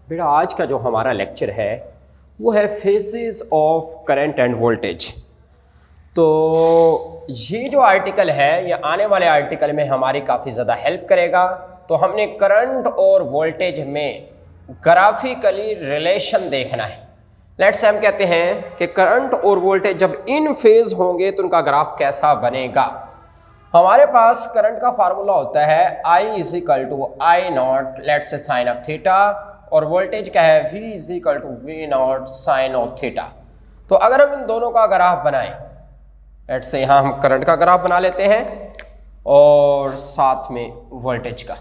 बेटा आज का जो हमारा लेक्चर है वो है phases of current and voltage. तो ये जो आर्टिकल है ये आने वाले आर्टिकल में हमारी काफ़ी ज़्यादा हेल्प करेगा। तो हमने करंट और वोल्टेज में ग्राफिकली रिलेशन देखना है। लेट्स से हम कहते हैं कि करंट और वोल्टेज जब इन फेज होंगे तो उनका ग्राफ कैसा बनेगा। हमारे पास करंट का फार्मूला होता है I is equal to I naught let's say sine of theta, और वोल्टेज क्या है V is equal to V naught sine of theta. तो अगर हम इन दोनों का ग्राफ बनाएं, लेट्स से यहाँ हम करंट का ग्राफ बना लेते हैं और साथ में वोल्टेज का।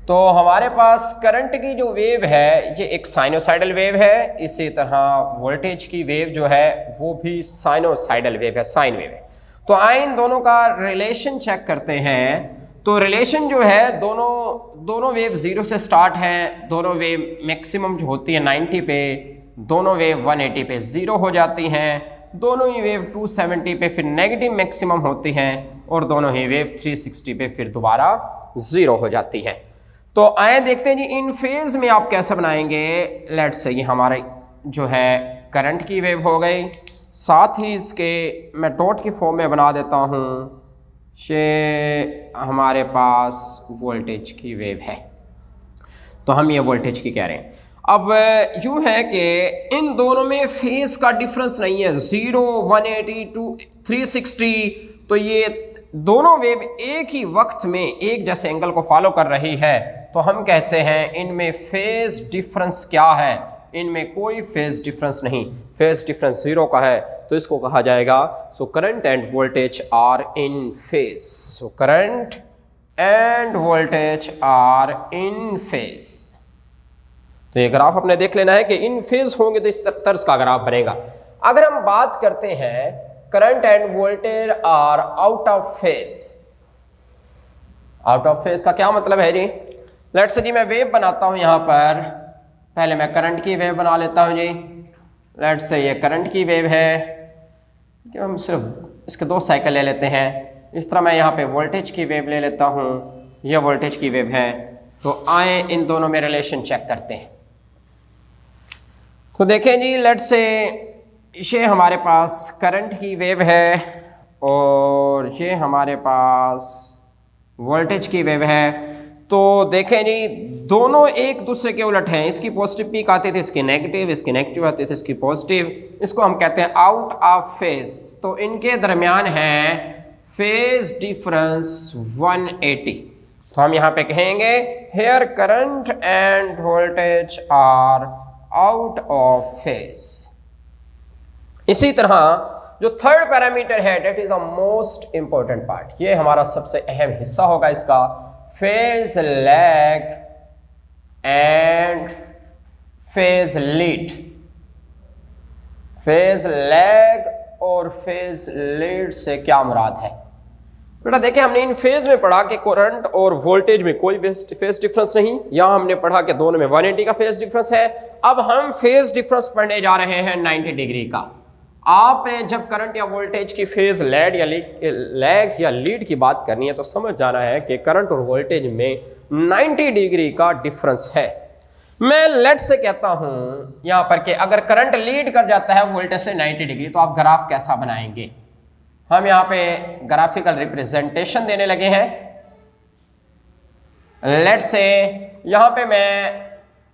तो हमारे पास करंट की जो वेव है ये एक साइनोसाइडल वेव है, इसी तरह वोल्टेज की वेव जो है वो भी साइनोसाइडल वेव है, साइन वेव है। तो आइए इन दोनों का रिलेशन चेक करते हैं। तो रिलेशन जो है दोनों वेव 0 से स्टार्ट है, दोनों वेव मैक्सिमम जो होती है 90 पे, दोनों वेव 180 पे 0 हो जाती हैं, दोनों ही वेव 270 पे फिर नेगेटिव मैक्सिमम होती हैं, और दोनों ही वेव 360 पे फिर दोबारा 0 हो जाती है। तो आए देखते हैं जी इन फेज में आप कैसे बनाएंगे। लेट्स से ये हमारे जो है करंट की वेव हो गई, साथ ही इसके मैं डॉट की फॉर्म में बना देता हूँ, ये हमारे पास वोल्टेज की वेव है। तो हम ये वोल्टेज की कह रहे हैं। अब यूँ है कि इन दोनों में फेज का डिफरेंस नहीं है, 0, 180 टू 360। तो ये दोनों वेव एक ही वक्त में एक जैसे एंगल को फॉलो कर रही है, तो हम कहते हैं इनमें फेज डिफरेंस क्या है। इनमें कोई फेज डिफरेंस नहीं, फेज डिफरेंस 0 का है, तो इसको कहा जाएगा so current and voltage are in phase. So current and voltage are in phase. तो ये ग्राफ अपने देख लेना है कि इन फेज होंगे तो इस तर्ज का ग्राफ बनेगा। अगर हम बात करते हैं current and voltage are out of phase, out of phase का क्या मतलब है जी। लेट्स से जी मैं वेव बनाता हूं, यहां पर पहले मैं करंट की वेव बना लेता हूं जी। लेट्स से ये करंट की वेव है कि हम सिर्फ इसके 2 साइकिल ले लेते हैं। इस तरह मैं यहाँ पे वोल्टेज की वेव ले लेता हूँ, ये वोल्टेज की वेव है। तो आए इन दोनों में रिलेशन चेक करते हैं। तो देखें जी लेट्स से ये हमारे पास करंट की वेव है और ये हमारे पास वोल्टेज की वेव है। तो देखें जी दोनों एक दूसरे के उलट हैं, इसकी पॉजिटिव पीक आती थी, इसकी नेगेटिव आती थी, इसकी पॉजिटिव। इसको हम कहते हैं आउट ऑफ फेज। तो इनके दरमियान है फेज डिफरेंस 180। तो हम यहाँ पे कहेंगे here current and voltage are out of phase. इसी तरह जो थर्ड पैरामीटर है that is the most important part, ये हमारा सबसे अहम हिस्सा होगा इसका, phase lag and phase lead. Phase lag और फेज लीड से क्या मुराद है बेटा। देखिए हमने इन फेज में पढ़ा कि करंट और वोल्टेज में कोई फेज डिफरेंस नहीं, यहां हमने पढ़ा कि दोनों में 180 का फेज डिफरेंस है। अब हम फेज डिफरेंस पढ़ने जा रहे हैं 90 डिग्री का। आपने जब करंट या वोल्टेज की फेज लैग या लीड की बात करनी है तो समझ जाना है कि करंट और वोल्टेज में 90 डिग्री का डिफरेंस है। मैं लेट से कहता हूं यहां पर कि अगर करंट लीड कर जाता है वोल्टेज से 90 डिग्री तो आप ग्राफ कैसा बनाएंगे। हम यहां पे ग्राफिकल रिप्रेजेंटेशन देने लगे हैं। लेट से यहां पे मैं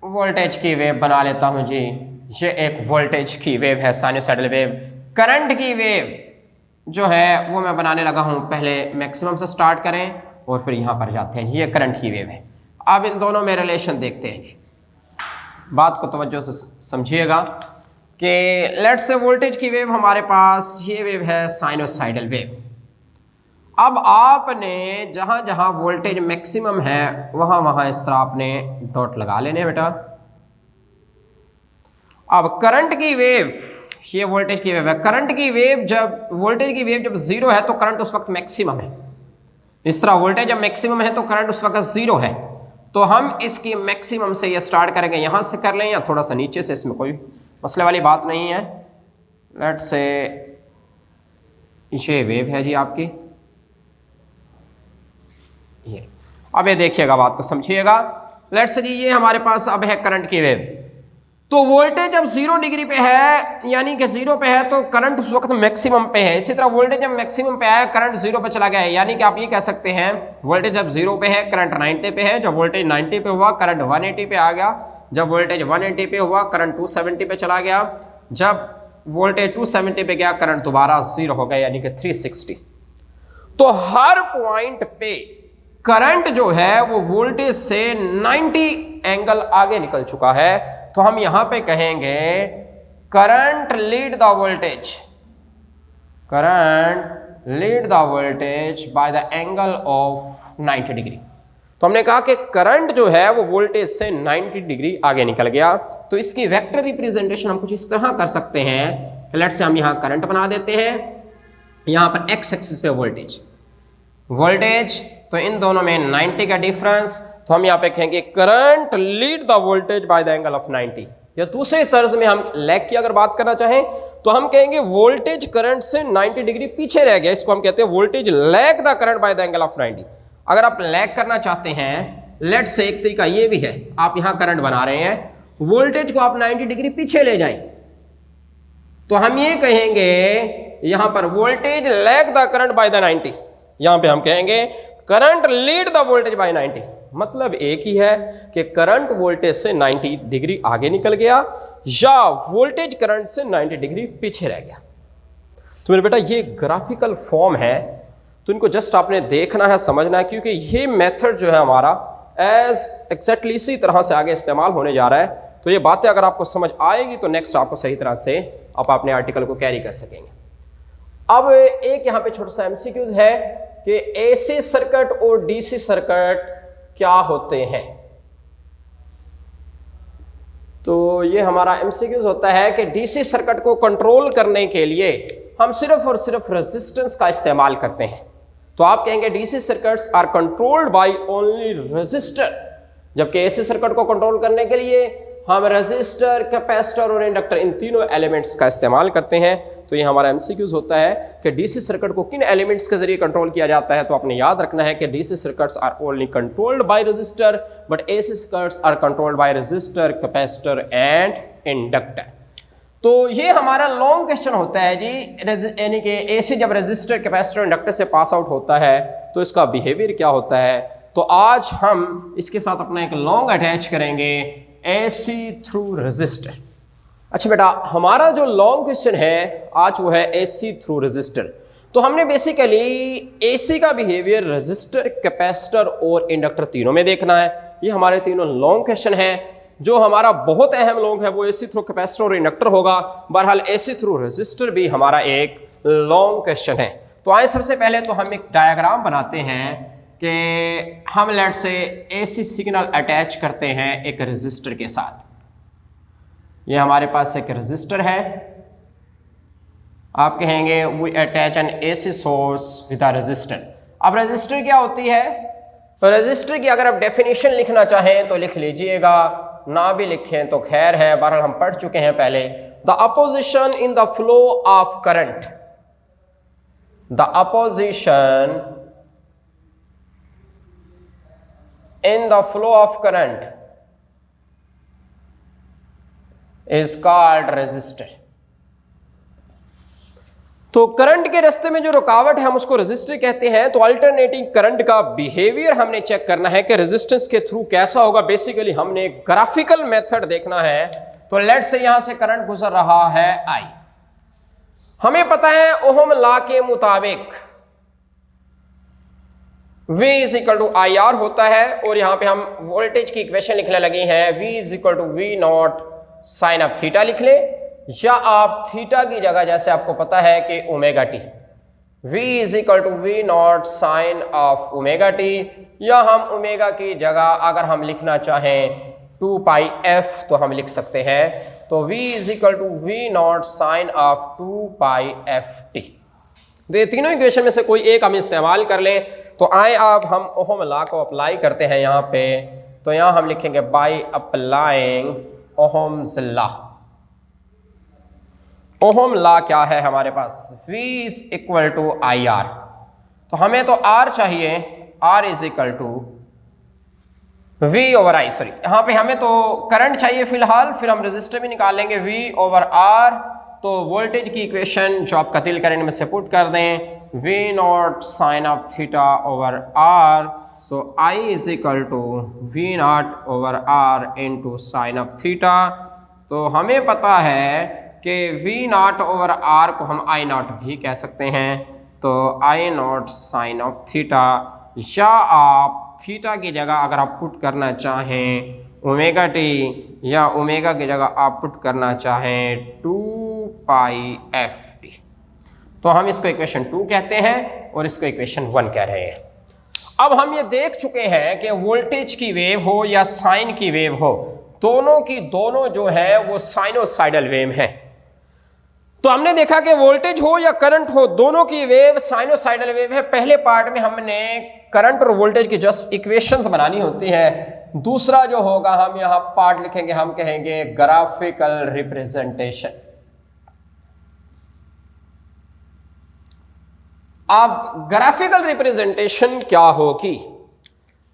वोल्टेज की वेव बना लेता हूं जी, ये एक वोल्टेज की वेव है, साइनोसाइडल वेव। करंट की वेव जो है वो मैं बनाने लगा हूं, पहले मैक्सिमम से स्टार्ट करें और फिर यहां पर जाते हैं, ये करंट की वेव है। अब इन दोनों में रिलेशन देखते हैं, बात को तवज्जो से समझिएगा कि लेट्स से वोल्टेज की वेव हमारे पास ये वेव है साइनोसाइडल वेव। अब आपने जहां जहां वोल्टेज मैक्सिमम है वहां वहां इस तरह आपने डॉट लगा लेने बेटा। अब करंट की वेव, ये वोल्टेज की वेव है, करंट की वेव जब वोल्टेज की वेव जब 0 है तो करंट उस वक्त मैक्सिमम है। इस तरह वोल्टेज जब मैक्सिमम है तो करंट उस वक्त 0 है। तो हम इसकी मैक्सिमम से ये स्टार्ट करेंगे, यहां से कर लें या थोड़ा सा नीचे से, इसमें कोई मसले वाली बात नहीं है। लेट्स से ये वेव है जी आपकी, ये अब ये देखिएगा, बात को समझिएगा। लेट्स से जी ये हमारे पास अब है करंट की वेव। तो वोल्टेज जब 0 डिग्री पे है यानी कि 0 पे है तो करंट उस वक्त मैक्सिमम पे है। इसी तरह वोल्टेज जब मैक्सिमम पे आया करंट 0 पे चला गया है, यानी कि आप ये कह सकते हैं वोल्टेज जब 0 पे है करंट 90 पे है। जब वोल्टेज 90 पे हुआ करंट 180 पे आ गया। जब वोल्टेज 180 पे हुआ करंट 270 पे चला गया। जब वोल्टेज 270 पे गया करंट दोबारा 0 हो गया यानी कि 360। तो हर पॉइंट पे करंट जो है वो वोल्टेज से 90 एंगल आगे निकल चुका है। तो हम यहां पे कहेंगे current lead the voltage, current lead the voltage by the angle of 90 degree. तो हमने कहा कि करंट जो है वो वोल्टेज से 90 डिग्री आगे निकल गया। तो इसकी वेक्टर रिप्रेजेंटेशन हम कुछ इस तरह कर सकते हैं। लेट्स से हम यहां करंट बना देते हैं, यहां पर एक्स एक्सिस पे वोल्टेज, वोल्टेज तो इन दोनों में 90 का डिफरेंस। तो हम यहाँ पे कहेंगे current lead the voltage by the angle of 90। या दूसरे तर्ज में हम लैग की अगर बात करना चाहें तो हम कहेंगे वोल्टेज करंट से 90 डिग्री पीछे रह गया, इसको हम कहते हैं voltage lag the current by the angle of 90। अगर आप लैग करना चाहते हैं, लेट्स से एक तरीका ये भी है, आप यहां करंट बना रहे हैं, वोल्टेज को आप 90 डिग्री पीछे ले जाएं, तो हम ये कहेंगे यहां पर voltage lag the current by the 90। यहां पे हम कहेंगे current lead the voltage bye 90। मतलब एक ही है कि करंट वोल्टेज से 90 डिग्री आगे निकल गया या वोल्टेज करंट से 90 डिग्री पीछे रह गया। तो मेरे बेटा ये ग्राफिकल फॉर्म है, तो इनको जस्ट आपने देखना है, समझना है, क्योंकि ये मेथड जो है हमारा एग्जैक्टली इसी तरह से आगे इस्तेमाल होने जा रहा है। तो ये बातें अगर आपको समझ आएगी तो नेक्स्ट आपको सही तरह से आप अपने आर्टिकल को कैरी कर सकेंगे। अब एक यहाँ पे छोटा सा एमसीक्यूज है कि एसी सर्किट और डीसी सर्किट क्या होते हैं। तो ये हमारा एमसीक्यूज होता है कि डीसी सर्किट को कंट्रोल करने के लिए हम सिर्फ और सिर्फ रेजिस्टेंस का इस्तेमाल करते हैं। तो आप कहेंगे DC circuits are controlled by only resistor, जबकि एसी सर्किट को कंट्रोल करने के लिए हम रेजिस्टर, कैपेसिटर और इंडक्टर इन तीनों एलिमेंट्स का इस्तेमाल करते हैं। तो ये हमारा एमसीक्यूज होता है कि डीसी सर्किट को किन एलिमेंट्स के जरिए कंट्रोल किया जाता है। तो आपने याद रखना है कि DC circuits are only controlled by resistor but AC circuits are controlled by resistor, capacitor and inductor. तो ये हमारा लॉन्ग क्वेश्चन होता है जी, यानी कि एसी जब रेजिस्टर, कैपेसिटर, इंडक्टर से पास आउट होता है तो इसका बिहेवियर क्या होता है। तो आज हम इसके साथ अपना एक लॉन्ग अटैच करेंगे, एसी थ्रू रेजिस्टर। अच्छा बेटा, हमारा जो लॉन्ग क्वेश्चन है आज वो है एसी थ्रू रेजिस्टर। तो हमने बेसिकली एसी का बिहेवियर रेजिस्टर, कैपेसिटर और इंडक्टर तीनों में देखना है। ये हमारे तीनों लॉन्ग क्वेश्चन है। जो हमारा बहुत अहम लॉन्ग है वो एसी थ्रू कैपेसिटर और इंडक्टर होगा। बहरहाल एसी थ्रू रेजिस्टर भी हमारा एक लॉन्ग क्वेश्चन है। तो आइए सबसे पहले तो हम एक डायग्राम बनाते हैं कि हम लेट से एसी सिग्नल अटैच करते हैं एक रेजिस्टर के साथ। ये हमारे पास एक रेजिस्टर है, आप कहेंगे we attach an AC source with a resistor. अब रेजिस्टर क्या होती है? रेजिस्टर की अगर आप डेफिनेशन लिखना चाहें तो लिख लीजिएगा, ना भी लिखें तो खैर है, बहरहाल हम पढ़ चुके हैं पहले। The opposition in the flow of current, the opposition in the flow of current is called resistor। तो करंट के रास्ते में जो रुकावट है हम उसको रेजिस्टर कहते हैं। तो अल्टरनेटिंग करंट का बिहेवियर हमने चेक करना है कि रेजिस्टेंस के थ्रू कैसा होगा। बेसिकली हमने एक ग्राफिकल मेथड देखना है। तो लेट से यहां से करंट गुजर रहा है आई, हमें पता है ओहम लॉ के मुताबिक V is equal to I R होता है, और यहां पे हम वोल्टेज की इक्वेशन लिखने लगे हैं, V is equal to V naught sine of theta लिख ले, या आप थीटा की जगह जैसे आपको पता है कि omega T, V is equal to V naught sine of omega T, या हम ओमेगा की जगह अगर हम लिखना चाहें 2 पाई एफ तो हम लिख सकते हैं। तो V is equal to V naught sine of 2 pi F T. तो ये तीनों इक्वेशन में से कोई एक हम इस्तेमाल कर लें। तो आए अब हम ओहम लॉ को अप्लाई करते हैं यहाँ पे। तो यहाँ हम लिखेंगे by applying Ohm's law. Ohm law क्या है हमारे पास? V is equal to I R. तो हमें तो R चाहिए, R is equal to V over I, sorry यहाँ पे हमें तो करंट चाहिए फिलहाल, फिर हम रेजिस्टर भी निकाल लेंगे V ओवर R। तो वोल्टेज की इक्वेशन जो आप कतील करंट में से पुट कर दें, V naught sine of theta over R, so I is equal to V naught over R into sine of theta. तो हमें पता है कि V नॉट ओवर R को हम I नॉट भी कह सकते हैं, तो I naught sine of theta, या आप थीटा की जगह अगर आप पुट करना चाहें ओमेगा टी, या ओमेगा की जगह आप पुट करना चाहें 2 पाई एफ टी। तो हम इसको इक्वेशन 2 कहते हैं और इसको इक्वेशन 1 कह रहे हैं। अब हम ये देख चुके हैं कि वोल्टेज की वेव हो या साइन की वेव हो, दोनों की दोनों जो है वो साइनोसाइडल वेव है। तो हमने देखा कि वोल्टेज हो या करंट हो, दोनों की वेव साइनोसाइडल वेव है। पहले पार्ट में हमने करंट और वोल्टेज की जस्ट इक्वेशंस बनानी होती है। दूसरा जो होगा हम यहां पार्ट लिखेंगे, हम कहेंगे ग्राफिकल रिप्रेजेंटेशन। अब ग्राफिकल रिप्रेजेंटेशन क्या होगी?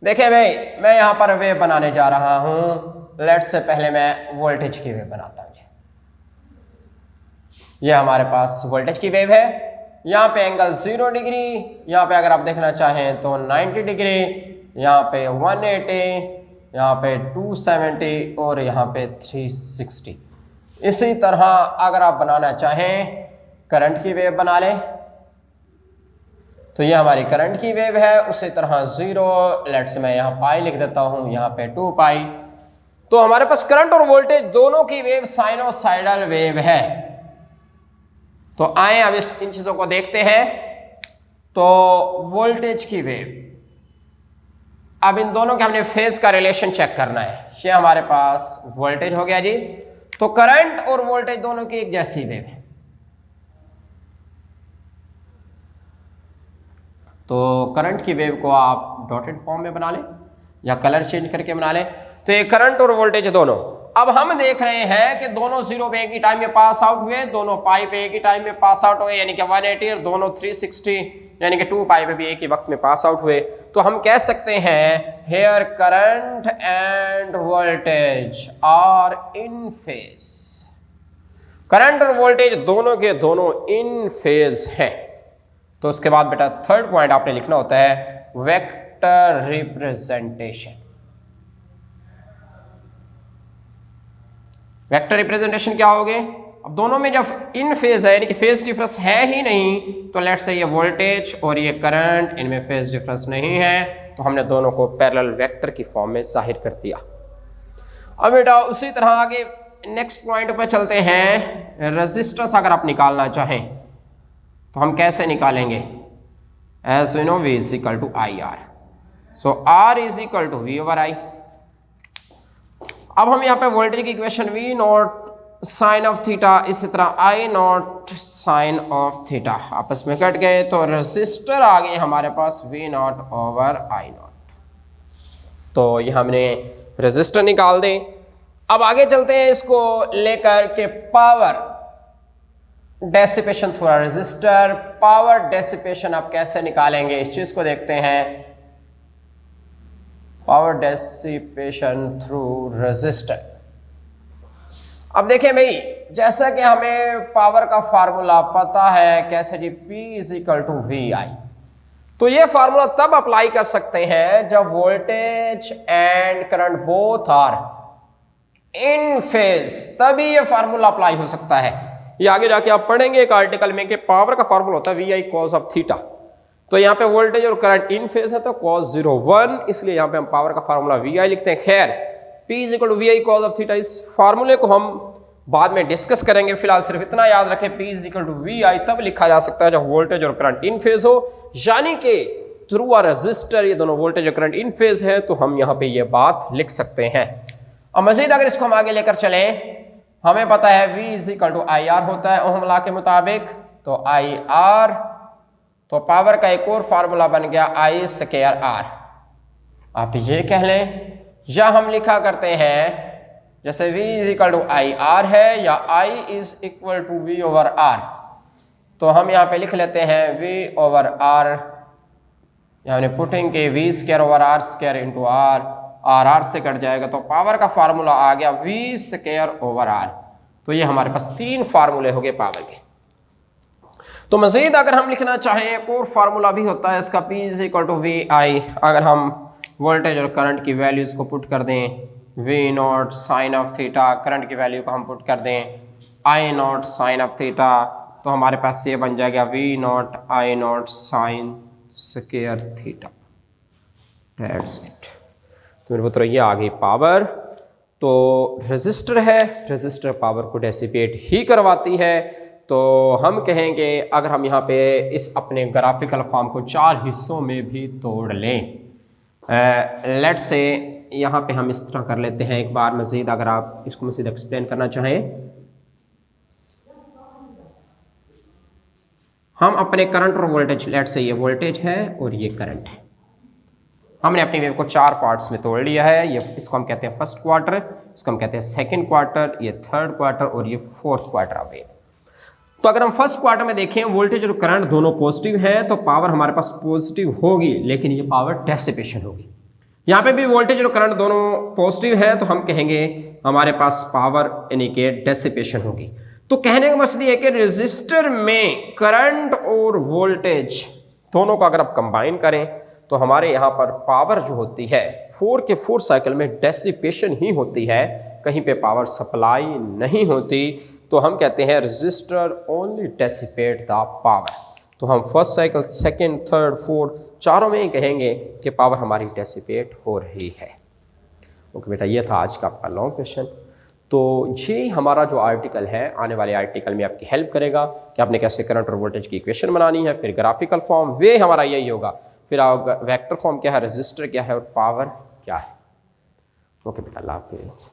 देखिए भाई, मैं यहां पर वेव बनाने जा रहा हूं। लेट्स से पहले मैं वोल्टेज की वेव बनाता हूं। ये हमारे पास वोल्टेज की वेव है। यहाँ पे एंगल 0 डिग्री, यहाँ पे अगर आप देखना चाहें तो 90 डिग्री, यहाँ पे 180, यहाँ पे 270 और यहाँ पे 360। इसी तरह अगर आप बनाना चाहें करंट की वेव बना लें, तो ये हमारी करंट की वेव है। उसी तरह 0, लेट्स मैं यहाँ पाई लिख देता हूँ, यहाँ पे 2 पाई। तो हमारे पास करंट और वोल्टेज दोनों की वेव साइनोसाइडल वेव है। तो आए अब इन चीजों को देखते हैं। तो वोल्टेज की वेव, अब इन दोनों के हमने फेज का रिलेशन चेक करना है। ये हमारे पास वोल्टेज हो गया जी। तो करंट और वोल्टेज दोनों की एक जैसी वेव है। तो करंट की वेव को आप डॉटेड फॉर्म में बना लें या कलर चेंज करके बना लें। तो ये करंट और वोल्टेज दोनों, अब हम देख रहे हैं कि दोनों 0 पे एक ही टाइम में पास आउट हुए, दोनों पाई पे एक ही टाइम में पास आउट हुए, यानी कि 180, और दोनों 360 यानी कि 2 पाई पे भी एक ही वक्त में पास आउट हुए। तो हम कह सकते हैं here current and voltage are in phase. करंट और वोल्टेज दोनों के दोनों इन फेज हैं। तो उसके बाद बेटा थर्ड पॉइंट आपने लिखना होता है वेक्टर रिप्रेजेंटेशन। वेक्टर रिप्रेजेंटेशन क्या होगे? अब दोनों में जब इन फेज है, यानी कि फेज डिफरेंस है ही नहीं, तो लेट्स से ये वोल्टेज और ये करंट, इनमें फेज डिफरेंस नहीं है, तो हमने दोनों को पैरेलल वेक्टर की फॉर्म में जाहिर कर दिया। अब बेटा उसी तरह आगे नेक्स्ट पॉइंट पर चलते हैं। रेजिस्टेंस अगर आप निकालना चाहें तो हम कैसे निकालेंगे? As we know V is equal to I R, so R is equal to V over I. अब हम यहाँ पे वोल्टेज की equation V naught sine of theta, इसी तरह I naught sine of theta आपस में कट गए, तो रेजिस्टर आ गए हमारे पास V naught over I naught. तो ये हमने रेजिस्टर निकाल दें। अब आगे चलते हैं इसको लेकर के power dissipation through resistor. Power dissipation आप कैसे निकालेंगे इस चीज को देखते हैं। Power dissipation through resistor. अब देखिए भाई, जैसा कि हमें पावर का फार्मूला पता है कैसे जी, P is equal to V I. तो ये फार्मूला तब अप्लाई कर सकते हैं जब voltage and current both are in phase, तभी ये फार्मूला अप्लाई हो सकता है। ये आगे जाके आप पढ़ेंगे एक आर्टिकल में कि पावर का फार्मूला होता है V I cos of theta. तो यहाँ पे वोल्टेज और करंट इन फेज है तो cos 0 1, इसलिए यहाँ पे हम पावर का फार्मूला वी आई लिखते हैं। खैर P is equal to V I cos of theta, इस फार्मूले को हम बाद में डिस्कस करेंगे। फिलहाल सिर्फ इतना याद रखें, P is equal to V I तब लिखा जा सकता है जब वोल्टेज और करंट इन फेज हो, यानी कि थ्रू अ रेजिस्टर ये दोनों वोल्टेज और करंट इन फेज है, तो हम यहाँ पे ये बात लिख सकते हैं। अब मजीद अगर इसको हम आगे लेकर चले, हमें पता है V is equal to I R होता है ओहम लॉ के मुताबिक, तो आई आर, तो पावर का एक और फार्मूला बन गया आई स्क्वायर आर। आप ये कह लें, या हम लिखा करते हैं जैसे V is equal to I R है या I is equal to V over R, तो हम यहाँ पे लिख लेते हैं V ओवर आर, यानी पुटिंग के V square over R square into R, और आर से कट जाएगा तो पावर का फार्मूला आ गया वी स्क्वायर ओवर आर। तो ये हमारे पास 3 फार्मूले हो गए पावर के। तो मजीद अगर हम लिखना चाहें एक और फार्मूला भी होता है इसका, P is equal to V I. अगर हम वोल्टेज और करंट की वैल्यूज़ को पुट कर दें, V naught sine of theta, current की वैल्यू को हम पुट कर दें I naught sine of theta, तो हमारे पास ये बन जाएगा V naught I naught sine square theta. That's it. तो मेरे पुत्र ये आ गई पावर। तो रेजिस्टर है, रेजिस्टर पावर को डेसिपेट ही करवाती है। तो हम कहेंगे अगर हम यहाँ पे इस अपने ग्राफिकल फॉर्म को 4 हिस्सों में भी तोड़ लें, लेट से यहाँ पे हम इस तरह कर लेते हैं एक बार मज़ीद, अगर आप इसको मज़ीद एक्सप्लेन करना चाहें। हम अपने करंट और वोल्टेज, लेट से ये वोल्टेज है और ये करंट है, हमने अपनी वेव को 4 पार्ट्स में तोड़ लिया है। ये इसको हम कहते हैं फर्स्ट क्वार्टर, इसको हम कहते हैं सेकंड क्वार्टर, ये थर्ड क्वार्टर और ये फोर्थ क्वार्टर ऑफ वेव। तो अगर हम फर्स्ट क्वार्टर में देखें वोल्टेज और करंट दोनों पॉजिटिव हैं तो पावर हमारे पास पॉजिटिव होगी, लेकिन ये पावर डेसिपेशन होगी। यहाँ पे भी वोल्टेज और करंट दोनों पॉजिटिव हैं तो हम कहेंगे हमारे पास पावर यानी कि डेसिपेशन होगी। तो कहने का मकसद ये है कि रेजिस्टर में करंट और वोल्टेज दोनों को अगर आप कंबाइन करें तो हमारे यहाँ पर पावर जो होती है 4 के 4 साइकिल में डेसिपेशन ही होती है, कहीं पे पावर सप्लाई नहीं होती। तो हम कहते हैं resistor only dissipate the power. तो हम first cycle, second, third, fourth चारों में ही कहेंगे कि पावर हमारी डेसिपेट हो रही है। ओके बेटा, ये था आज का आपका लॉन्ग क्वेश्चन। तो ये हमारा जो आर्टिकल है आने वाले आर्टिकल में आपकी हेल्प करेगा कि आपने कैसे करंट और वोल्टेज की इक्वेशन बनानी है, फिर ग्राफिकल फॉर्म वे हमारा यही होगा, फिर वेक्टर फॉर्म क्या है, रेजिस्टर क्या है और पावर क्या है। ओके बेटा, अल्लाह हाफिज़।